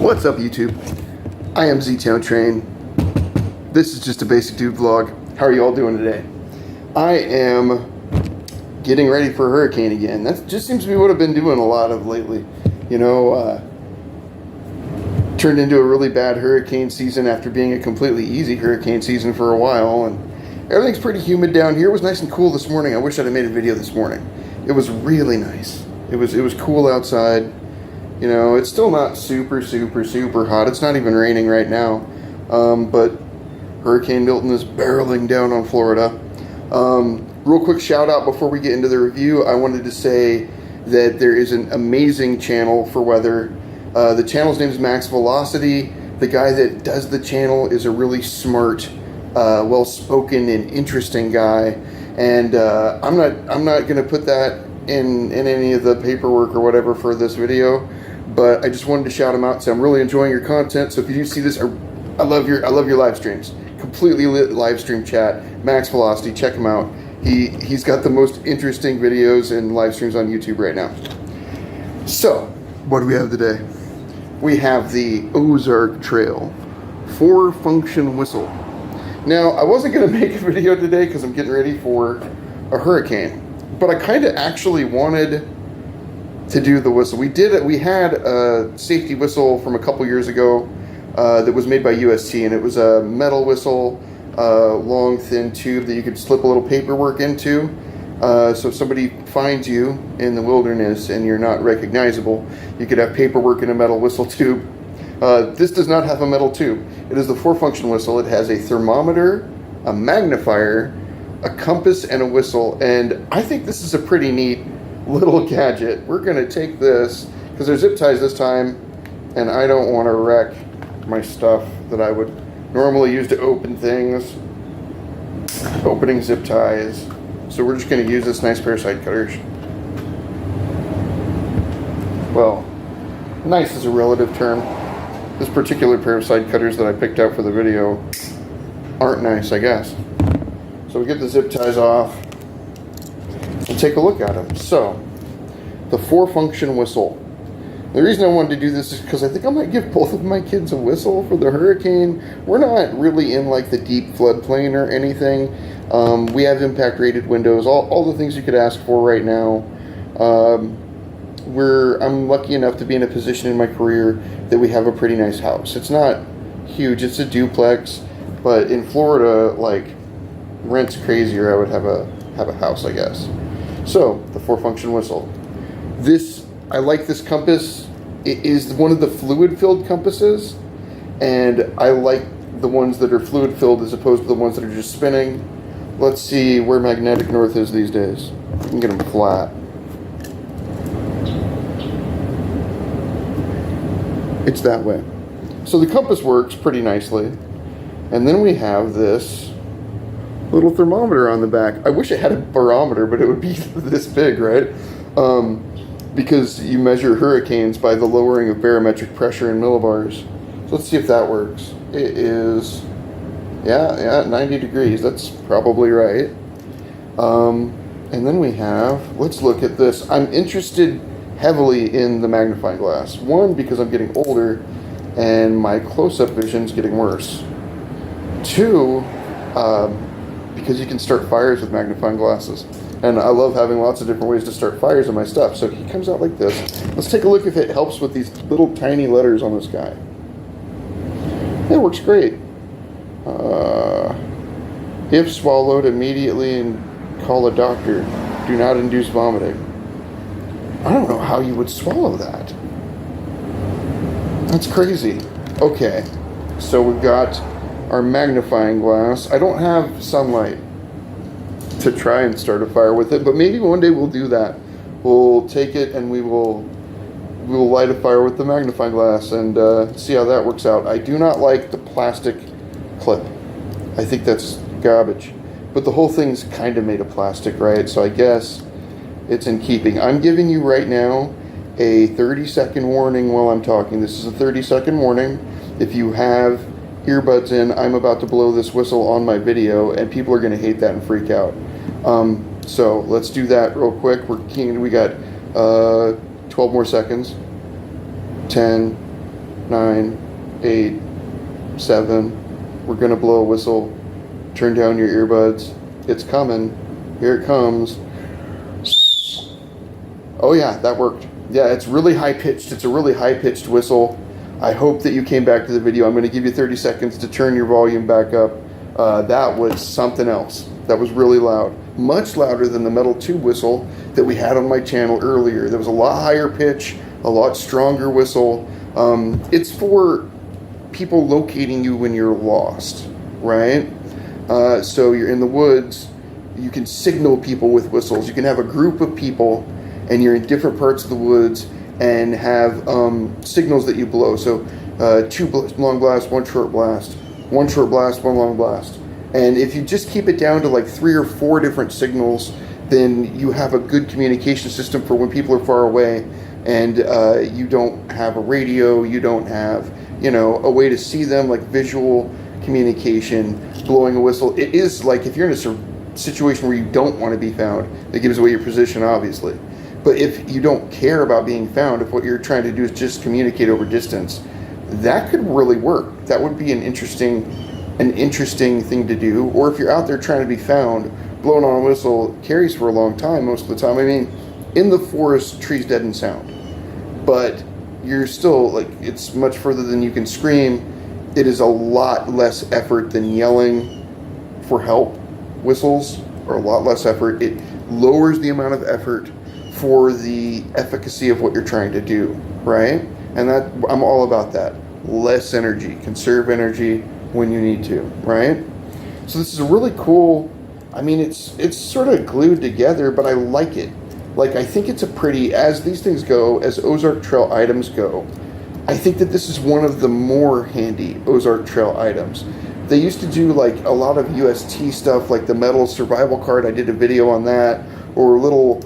What's up, YouTube? I am Z-Town Train. This is just a basic dude vlog. How are you all doing today? I am getting ready for a hurricane again. That just seems to be what I've been doing a lot of lately. You know, turned into a really bad hurricane season after being a completely easy hurricane season for a while, and everything's pretty humid down here. It was nice and cool this morning. I wish I'd have made a video this morning. It was really nice. It was cool outside. You know, it's still not super hot. It's not even raining right now. But Hurricane Milton is barreling down on Florida. Real quick shout out before we get into the review. I wanted to say that there is an amazing channel for weather. The channel's name is Max Velocity. The guy that does the channel is a really smart, well-spoken and interesting guy. And I'm not going to put that in any of the paperwork or whatever for this video. But I just wanted to shout him out and say I'm really enjoying your content. So if you do see this, I love your live streams. Completely lit live stream chat. Max Velocity, check him out. He's got the most interesting videos and live streams on YouTube right now. So what do we have today? We have the Ozark Trail 4-function whistle. Now I wasn't going to make a video today because I'm getting ready for a hurricane, but I kind of actually wanted to do the whistle. We had a safety whistle from a couple years ago that was made by UST, and it was a metal whistle, long thin tube that you could slip a little paperwork into. So if somebody finds you in the wilderness and you're not recognizable, you could have paperwork in a metal whistle tube. This does not have a metal tube. It is the 4-function whistle. It has a thermometer, a magnifier, a compass, and a whistle. And I think this is a pretty neat little gadget. We're going to take this, because there's zip ties this time, and I don't want to wreck my stuff that I would normally use to open things. Opening zip ties. So we're just going to use this nice pair of side cutters. Well, nice is a relative term. This particular pair of side cutters that I picked out for the video aren't nice, I guess. So we get the zip ties off and take a look at them. So, the 4-function whistle. The reason I wanted to do this is because I think I might give both of my kids a whistle for the hurricane. We're not really in like the deep floodplain or anything. We have impact rated windows, all the things you could ask for right now. I'm lucky enough to be in a position in my career that we have a pretty nice house. It's not huge, it's a duplex, but in Florida, like, rent's crazier. I would have a house, I guess. So, the 4-function whistle. I like this compass. It is one of the fluid-filled compasses, and I like the ones that are fluid-filled as opposed to the ones that are just spinning. Let's see where magnetic north is these days. I can get them flat. It's that way. So the compass works pretty nicely. And then we have this little thermometer on the back. I wish it had a barometer, but it would be this big, right? Because you measure hurricanes by the lowering of barometric pressure in millibars. So let's see if that works. It is, yeah, 90 degrees. That's probably right. And then we have, let's look at this. I'm interested heavily in the magnifying glass. One, because I'm getting older and my close-up vision's getting worse. Two, because you can start fires with magnifying glasses. And I love having lots of different ways to start fires in my stuff. So he comes out like this. Let's take a look if it helps with these little tiny letters on this guy. It works great. If swallowed, immediately and call a doctor. Do not induce vomiting. I don't know how you would swallow that. That's crazy. Okay, so we've got our magnifying glass. I don't have sunlight to try and start a fire with it, but maybe one day we'll do that. We'll take it and we will light a fire with the magnifying glass and see how that works out. I do not like the plastic clip. I think that's garbage. But the whole thing's kind of made of plastic, right? So I guess it's in keeping. I'm giving you right now a 30-second warning while I'm talking. This is a 30-second warning. If you have earbuds in, I'm about to blow this whistle on my video, and people are going to hate that and freak out. So let's do that real quick. We got 12 more seconds. 10, 9, 8, 7. We're gonna blow a whistle. Turn down your earbuds. It's coming. Here it comes. Oh yeah, that worked. Yeah, it's really high pitched. It's a really high pitched whistle. I hope that you came back to the video. I'm going to give you 30 seconds to turn your volume back up. That was something else. That was really loud. Much louder than the metal tube whistle that we had on my channel earlier. There was a lot higher pitch, a lot stronger whistle. It's for people locating you when you're lost, right? So you're in the woods. You can signal people with whistles. You can have a group of people and you're in different parts of the woods and have signals that you blow. So 2 long blasts, 1 short blast, 1 short blast, 1 long blast. And if you just keep it down to like 3 or 4 different signals, then you have a good communication system for when people are far away and you don't have a radio, you don't have, you know, a way to see them, like visual communication. Blowing a whistle, it is like if you're in a situation where you don't want to be found, it gives away your position, obviously. But if you don't care about being found, if what you're trying to do is just communicate over distance, that could really work. That would be an interesting thing to do. Or if you're out there trying to be found, blowing on a whistle carries for a long time most of the time. I mean, in the forest, trees dead and sound. But you're still, like, it's much further than you can scream. It is a lot less effort than yelling for help. Whistles are a lot less effort. It lowers the amount of effort for the efficacy of what you're trying to do, right? And that, I'm all about that. Less energy, conserve energy when you need to, right? So this is a really cool, I mean, it's sort of glued together, but I like it. Like, I think it's a pretty, as these things go, as Ozark Trail items go, I think that this is one of the more handy Ozark Trail items. They used to do like a lot of UST stuff, like the metal survival card. I did a video on that, or little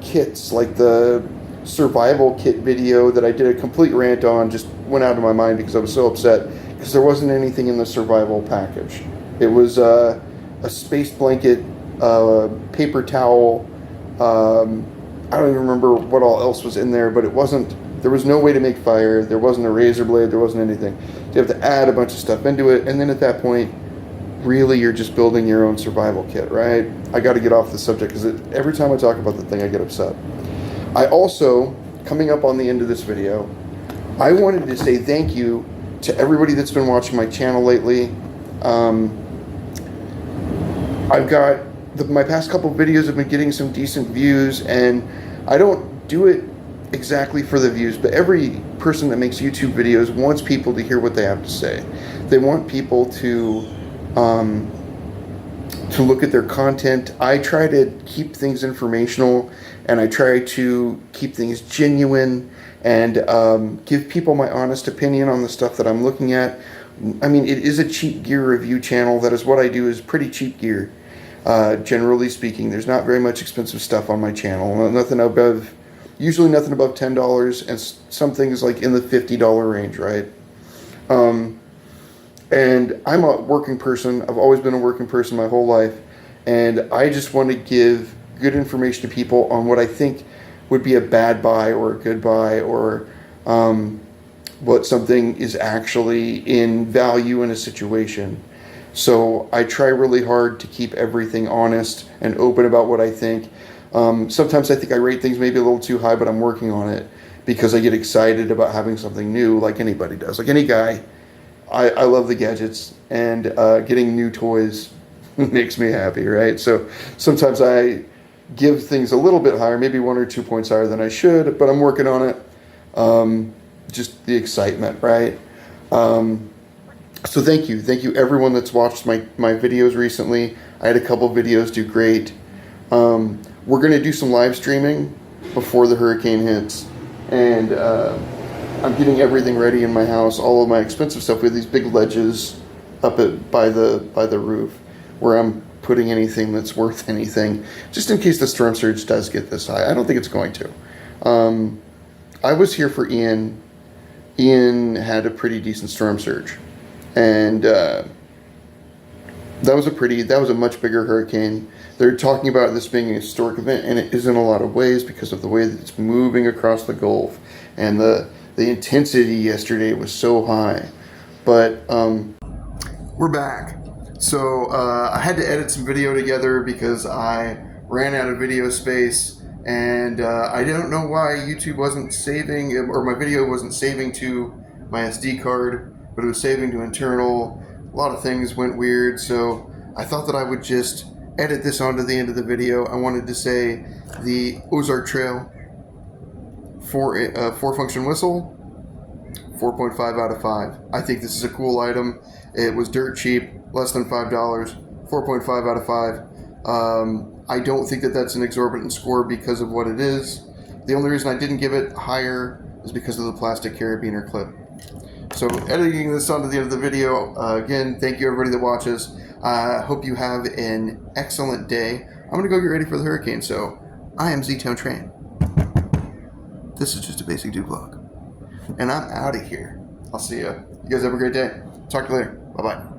kits, like the survival kit video that I did a complete rant on, just went out of my mind because I was so upset because there wasn't anything in the survival package. It was a space blanket, paper towel, I don't even remember what all else was in there, but it wasn't, there was no way to make fire, there wasn't a razor blade, there wasn't anything. You have to add a bunch of stuff into it, and then at that point, really you're just building your own survival kit, right? I got to get off the subject because every time I talk about the thing, I get upset. I also, coming up on the end of this video, I wanted to say thank you to everybody that's been watching my channel lately. I've got, my past couple videos have been getting some decent views, and I don't do it exactly for the views, but every person that makes YouTube videos wants people to hear what they have to say. They want people to look at their content. I try to keep things informational, and I try to keep things genuine, and give people my honest opinion on the stuff that I'm looking at. I mean, it is a cheap gear review channel. That is what I do, is pretty cheap gear. Generally speaking, there's not very much expensive stuff on my channel. Nothing above, usually nothing above $10, and some things like in the $50 range, right? And I'm a working person. I've always been a working person my whole life, and I just want to give good information to people on what I think would be a bad buy or a good buy, or what something is actually in value in a situation. So I try really hard to keep everything honest and open about what I think. Sometimes I think I rate things maybe a little too high, but I'm working on it because I get excited about having something new, like anybody does. Like any guy, I love the gadgets, and getting new toys makes me happy, right? So sometimes I give things a little bit higher, maybe 1 or 2 points higher than I should, but I'm working on it. Just the excitement, right? So thank you everyone that's watched my videos recently. I had a couple videos do great. We're going to do some live streaming before the hurricane hits, and I'm getting everything ready in my house, all of my expensive stuff. We have these big ledges up by the roof where I'm putting anything that's worth anything, just in case the storm surge does get this high. I don't think it's going to. I was here for Ian. Ian had a pretty decent storm surge, and that was a much bigger hurricane. They're talking about this being a historic event, and it is in a lot of ways because of the way that it's moving across the Gulf, and the The intensity yesterday was so high. But we're back. So I had to edit some video together because I ran out of video space, and I don't know why YouTube wasn't saving, or my video wasn't saving to my SD card, but it was saving to internal. A lot of things went weird, so I thought that I would just edit this onto the end of the video. I wanted to say the Ozark Trail 4-function whistle, 4.5 out of 5. I think this is a cool item. It was dirt cheap, less than $5, 4.5 out of 5. I don't think that that's an exorbitant score because of what it is. The only reason I didn't give it higher is because of the plastic carabiner clip. So editing this onto the end of the video, again, thank you everybody that watches. I hope you have an excellent day. I'm going to go get ready for the hurricane, so I am Z-Town Train. This is just a basic dude vlog. And I'm out of here. I'll see ya. You guys have a great day. Talk to you later. Bye-bye.